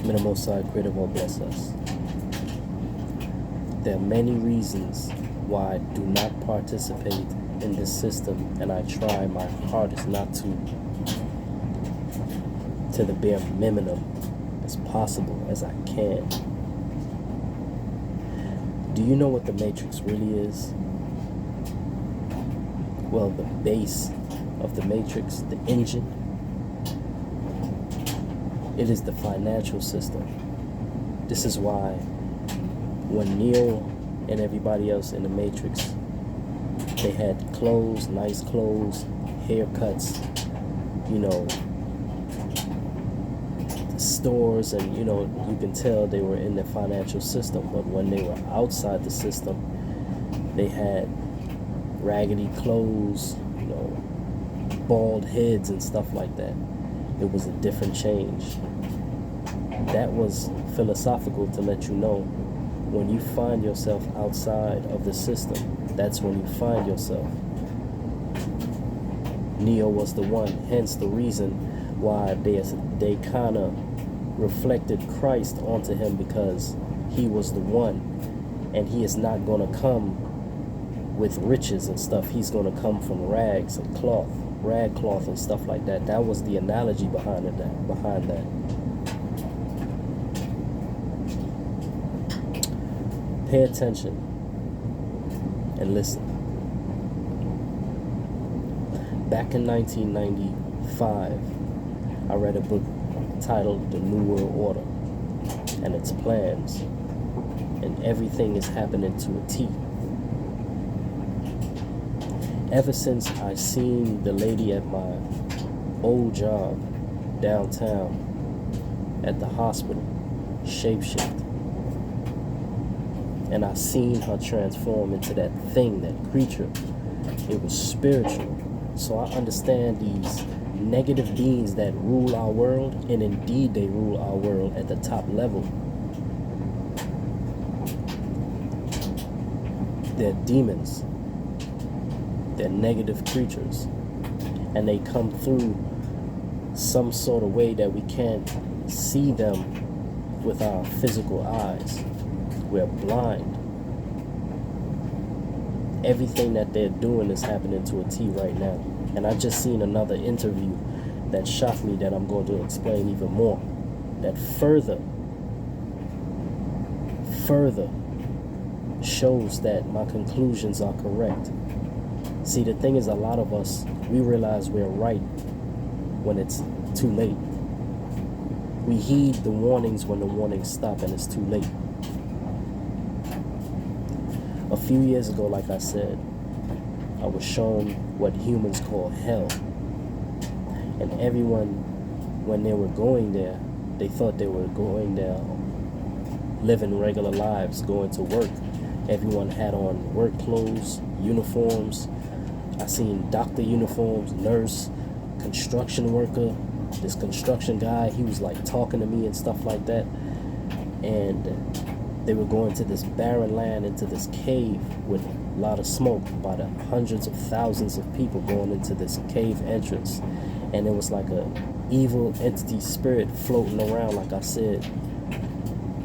May the Most High Creator will bless us. There are many reasons why I do not participate in this system, and I try my hardest not to the bare minimum as possible as I can. Do you know what the Matrix really is? Well, the base of the Matrix, the engine, it is the financial system. This is why when Neo and everybody else in the Matrix, they had clothes, nice clothes, haircuts, stores, and you can tell they were in the financial system. But when they were outside the system, they had raggedy clothes, bald heads and stuff like that. It was a different change. That was philosophical to let you know, when you find yourself outside of the system, that's when you find yourself. Neo was the one, hence the reason why they kind of reflected Christ onto him, because he was the one, and he is not going to come with riches and stuff. He's going to come from rags and rag cloth and stuff like that. That was the analogy behind that. Pay attention and listen. Back in 1995, I read a book titled The New World Order and its plans, and everything is happening to a T. Ever since I seen the lady at my old job downtown at the hospital shapeshift, and I seen her transform into that thing, that creature, it was spiritual. So I understand these negative beings that rule our world, and indeed they rule our world at the top level. They're demons. They're negative creatures, and they come through some sort of way that we can't see them with our physical eyes. We're blind. Everything that they're doing is happening to a T right now. And I just seen another interview that shocked me, that I'm going to explain even more, that further shows that my conclusions are correct. See, the thing is, a lot of us, we realize we're right when it's too late. We heed the warnings when the warnings stop and it's too late. A few years ago, like I said, I was shown what humans call hell. And everyone, when they were going there, they thought they were going there living regular lives, going to work. Everyone had on work clothes, uniforms. I seen doctor uniforms, nurse, construction worker. This construction guy, he was like talking to me and stuff like that. And they were going to this barren land, into this cave with a lot of smoke, by the hundreds of thousands of people going into this cave entrance. And it was like a evil entity spirit floating around, like I said.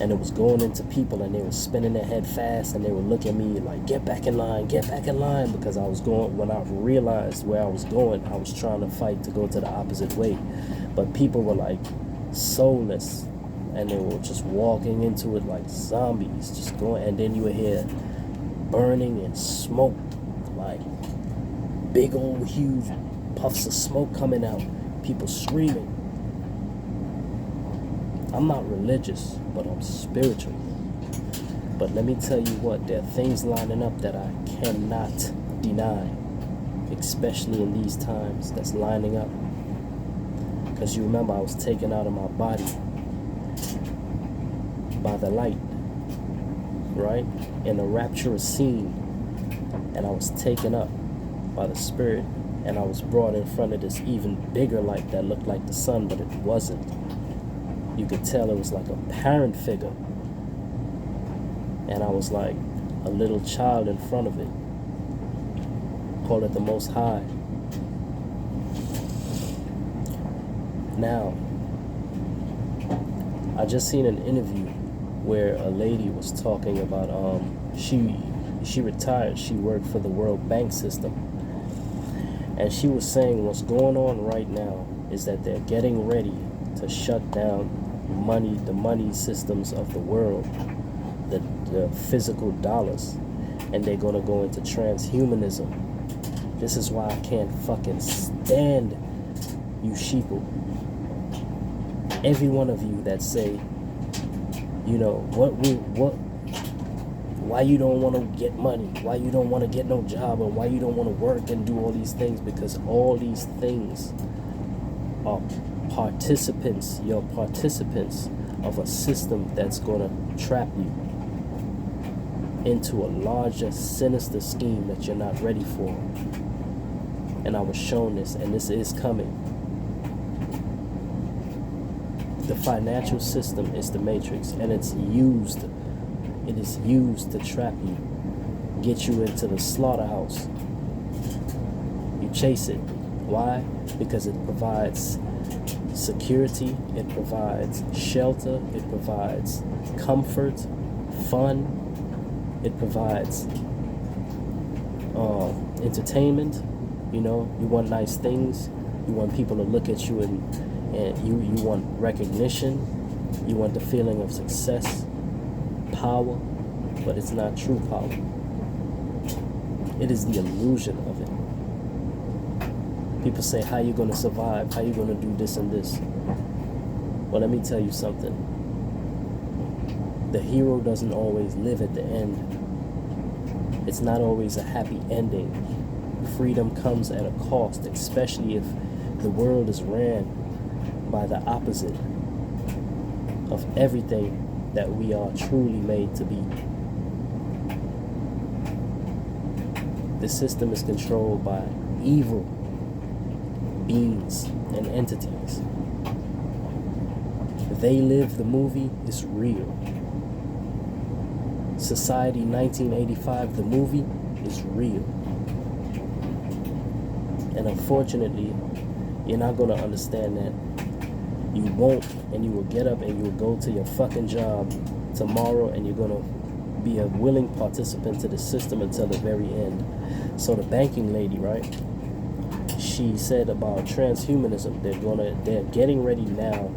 And it was going into people, and they were spinning their head fast, and they were looking at me like, get back in line, because I was going, when I realized where I was going, I was trying to fight to go to the opposite way. But people were like soulless, and they were just walking into it like zombies, just going, and then you would hear burning and smoke, like big old huge puffs of smoke coming out, people screaming. I'm not religious, but I'm spiritual. But let me tell you what, there are things lining up that I cannot deny, especially in these times, that's lining up. Because you remember, I was taken out of my body by the light, right? In a rapturous scene. And I was taken up by the spirit, and I was brought in front of this even bigger light that looked like the sun, but it wasn't. You could tell it was like a parent figure. And I was like a little child in front of it. Call it the Most High. Now, I just seen an interview where a lady was talking about she retired. She worked for the World Bank system, and she was saying what's going on right now is that they're getting ready to shut down the money systems of the world, the physical dollars, and they're gonna go into transhumanism. This is why I can't fucking stand you sheeple. Every one of you that say, you know, why you don't want to get money, why you don't want to get no job, and why you don't want to work and do all these things, because all these things are you're participants of a system that's going to trap you into a larger, sinister scheme that you're not ready for. And I was shown this, and this is coming. The financial system is the matrix, and it is used to trap you, get you into the slaughterhouse. You chase it. Why? Because it provides security, it provides shelter, it provides comfort, fun, it provides entertainment. You know, you want nice things, you want people to look at you, and you want recognition, you want the feeling of success, power, but it's not true power. It is the illusion of it. People say, how you going to survive? How you going to do this and this? Well, let me tell you something. The hero doesn't always live at the end. It's not always a happy ending. Freedom comes at a cost, especially if the world is ran by the opposite of everything that we are truly made to be. The system is controlled by evil beings and entities. They Live, the movie, is real. Society 1985, the movie, is real. And unfortunately, you're not going to understand that. You won't, and you will get up and you will go to your fucking job tomorrow, and you're going to be a willing participant to the system until the very end. So the banking lady, right? She said about transhumanism, they're getting ready now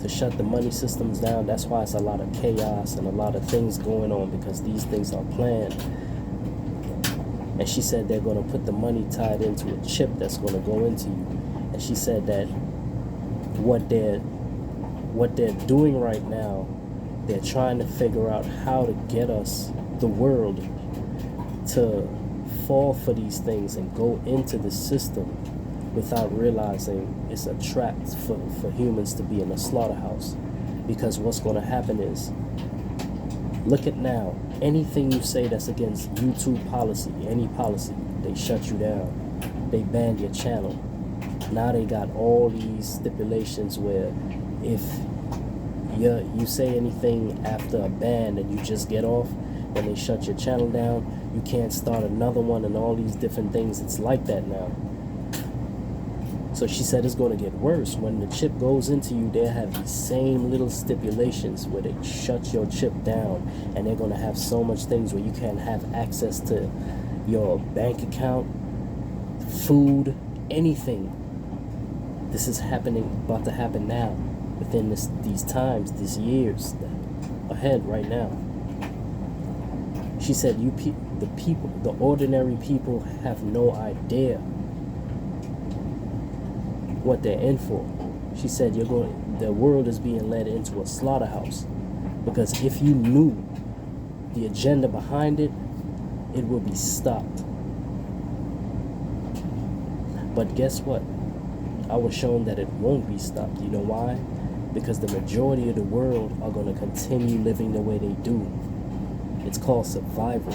to shut the money systems down. That's why it's a lot of chaos and a lot of things going on, because these things are planned. And she said they're going to put the money tied into a chip that's going to go into you. And she said that what they're doing right now, they're trying to figure out how to get us, the world, to fall for these things and go into the system without realizing it's a trap for humans to be in a slaughterhouse. Because what's going to happen is, look at now, anything you say that's against YouTube policy, any policy, they shut you down. They banned your channel. Now they got all these stipulations where if you say anything after a ban and you just get off, then they shut your channel down. You can't start another one and all these different things. It's like that now. So she said it's going to get worse. When the chip goes into you, they'll have these same little stipulations where they shut your chip down, and they're going to have so much things where you can't have access to your bank account, food, anything. This is about to happen now, within these times, these years ahead right now. She said the ordinary people have no idea what they're in for. She said the world is being led into a slaughterhouse, because if you knew the agenda behind it, it would be stopped. But guess what? I was shown that it won't be stopped. You know why? Because the majority of the world are going to continue living the way they do. It's called survival.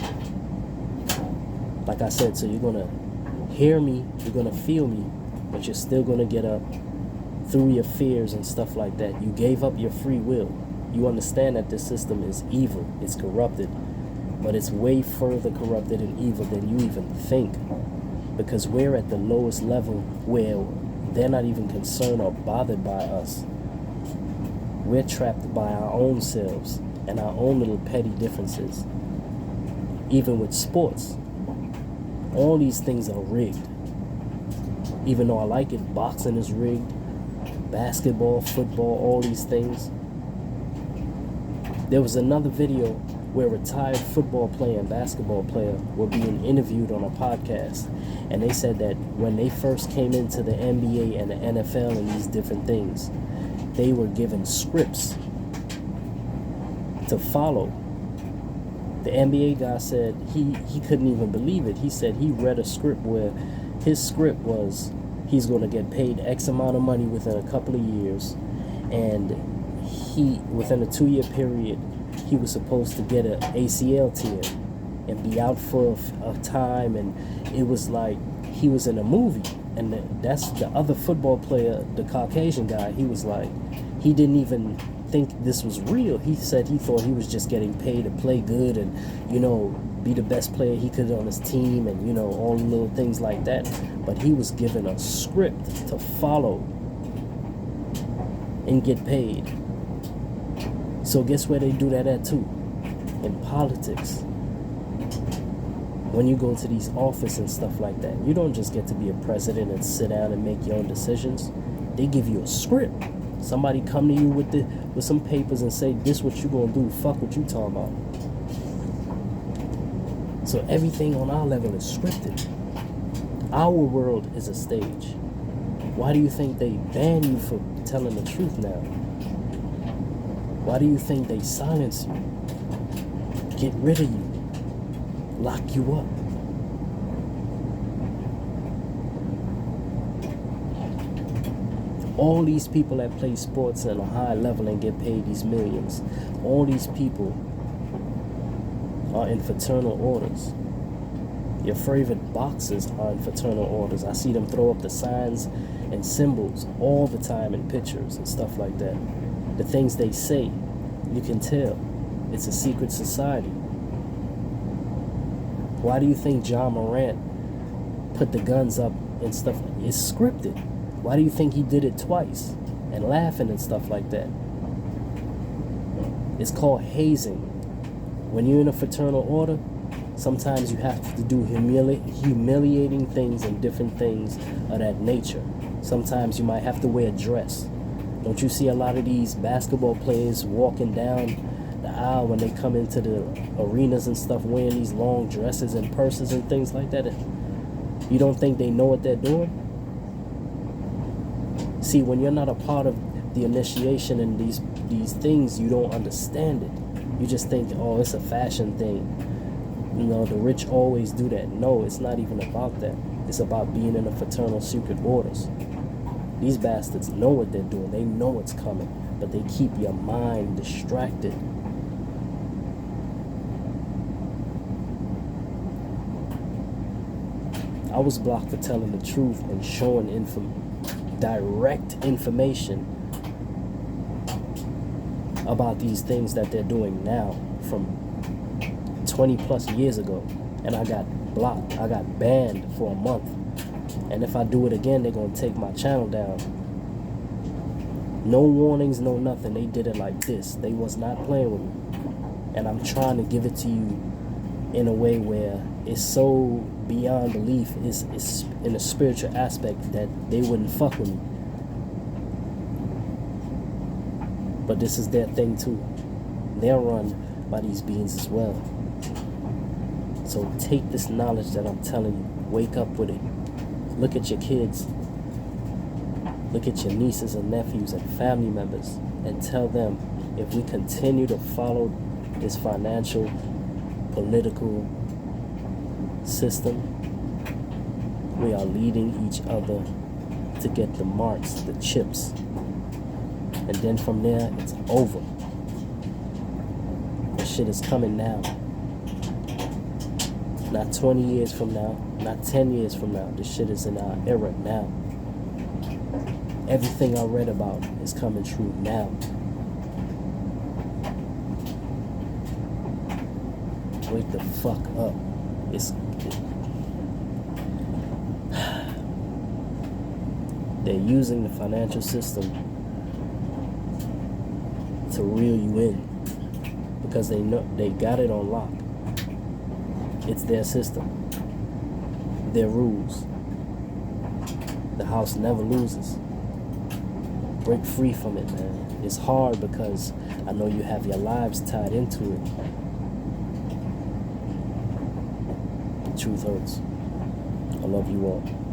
Like I said, so you're going to hear me, you're going to feel me, but you're still going to get up through your fears and stuff like that. You gave up your free will. You understand that this system is evil, it's corrupted, but it's way further corrupted and evil than you even think, because we're at the lowest level where they're not even concerned or bothered by us. We're trapped by our own selves and our own little petty differences. Even with sports, all these things are rigged. Even though I like it, boxing is rigged, basketball, football, all these things. There was another video where a retired football player and basketball player were being interviewed on a podcast, and they said that when they first came into the NBA and the NFL and these different things, they were given scripts to follow. The NBA guy said he couldn't even believe it. He said he read a script where his script was he's going to get paid X amount of money within a couple of years, and within a 2-year period, he was supposed to get an ACL tear and be out for a time, and it was like he was in a movie. And that's the other football player, the Caucasian guy. He was like, he didn't even think this was real. He said he thought he was just getting paid to play good and, be the best player he could on his team and, all the little things like that. But he was given a script to follow and get paid. So guess where they do that at too? In politics. When you go to these offices and stuff like that, you don't just get to be a president and sit down and make your own decisions. They give you a script. Somebody come to you with some papers and say, this what you gonna do, fuck what you talking about. So everything on our level is scripted. Our world is a stage. Why do you think they ban you for telling the truth now? Why do you think they silence you? Get rid of you. Lock you up. All these people that play sports at a high level and get paid these millions, all these people are in fraternal orders. Your favorite boxers are in fraternal orders. I see them throw up the signs and symbols all the time in pictures and stuff like that. The things they say, you can tell. It's a secret society. Why do you think John Morant put the guns up and stuff? It's scripted. Why do you think he did it twice and laughing and stuff like that? It's called hazing. When you're in a fraternal order, sometimes you have to do humiliating things and different things of that nature. Sometimes you might have to wear a dress. Don't you see a lot of these basketball players walking down the aisle when they come into the arenas and stuff wearing these long dresses and purses and things like that? You don't think they know what they're doing? See, when you're not a part of the initiation and these things, you don't understand it. You just think, oh, it's a fashion thing. The rich always do that. No, it's not even about that. It's about being in the fraternal secret orders. These bastards know what they're doing. They know what's coming, but they keep your mind distracted. I was blocked for telling the truth and showing direct information about these things that they're doing now from 20 plus years ago. And I got blocked. I got banned for a month. And if I do it again, they're going to take my channel down. No warnings, no nothing. They did it like this. They was not playing with me. And I'm trying to give it to you in a way where it's so beyond belief. It's in a spiritual aspect that they wouldn't fuck with me. But this is their thing too. They're run by these beings as well. So take this knowledge that I'm telling you. Wake up with it. Look at your kids. Look at your nieces and nephews and family members and tell them, if we continue to follow this financial, political system, we are leading each other to get the marks, the chips. And then from there, it's over. The shit is coming now. Not 20 years from now, not 10 years from now. This shit is in our era now. Everything I read about is coming true now. Wake the fuck up. They're using the financial system to reel you in because they know they got it on lock. It's their system, their rules. The house never loses. Break free from it, man. It's hard because I know you have your lives tied into it. The truth hurts. I love you all.